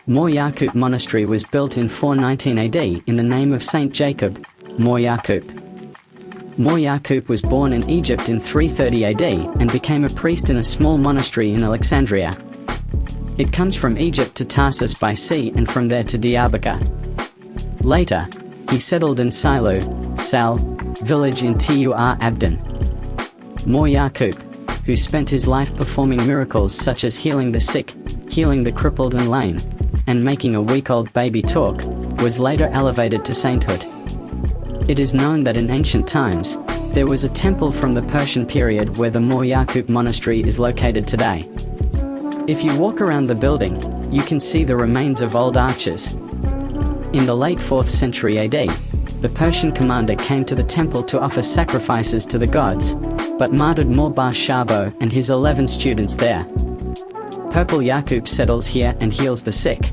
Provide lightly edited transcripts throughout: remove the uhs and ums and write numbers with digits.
Mor Yakup Monastery was built in 419 AD in the name of Saint Jacob, Mor Yakup. Mor Yakup was born in Egypt in 330 AD and became a priest in a small monastery in Alexandria. It comes from Egypt to Tarsus by sea and from there to Diyarbakir. Later, he settled in Silu, Sal, village in Tur Abdin. Mor Yakup, who spent his life performing miracles such as healing the sick, healing the crippled and lame, and making a week-old baby talk, was later elevated to sainthood. It is known that in ancient times, there was a temple from the Persian period where the Mor Yakup Monastery is located today. If you walk around the building, you can see the remains of old arches. In the late 4th century AD, the Persian commander came to the temple to offer sacrifices to the gods, but martyred Morbar Shabo and his 11 students there. Purple Yakup settles here and heals the sick.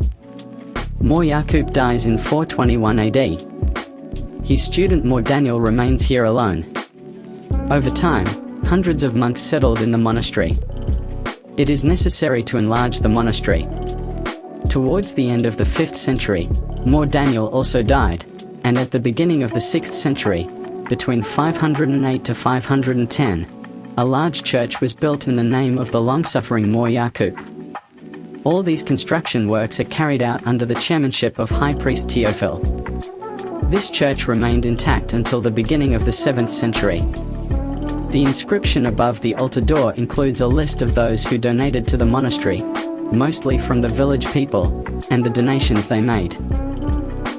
Mor Yakup dies in 421 AD. His student Mor Daniel remains here alone. Over time, hundreds of monks settled in the monastery. It is necessary to enlarge the monastery. Towards the end of the 5th century, Mor Daniel also died, and at the beginning of the 6th century, between 508 to 510, a large church was built in the name of the long-suffering Mor Yakup. All these construction works are carried out under the chairmanship of High Priest Theophil. This church remained intact until the beginning of the 7th century. The inscription above the altar door includes a list of those who donated to the monastery, mostly from the village people, and the donations they made.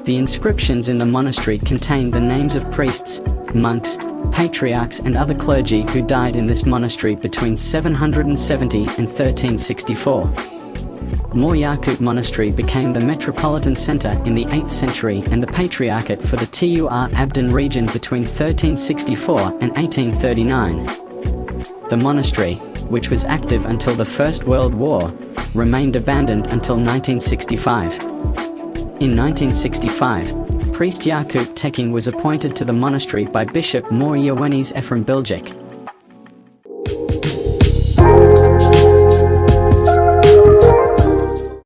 The inscriptions in the monastery contain the names of priests, monks, patriarchs and other clergy who died in this monastery between 770 and 1364. Mor Yakup Monastery became the metropolitan center in the 8th century and the patriarchate for the Tur Abdin region between 1364 and 1839. The monastery, which was active until the First World War, remained abandoned until 1965. In 1965, priest Yakup Teking was appointed to the monastery by Bishop Mor Yakup Ephraim Biljik.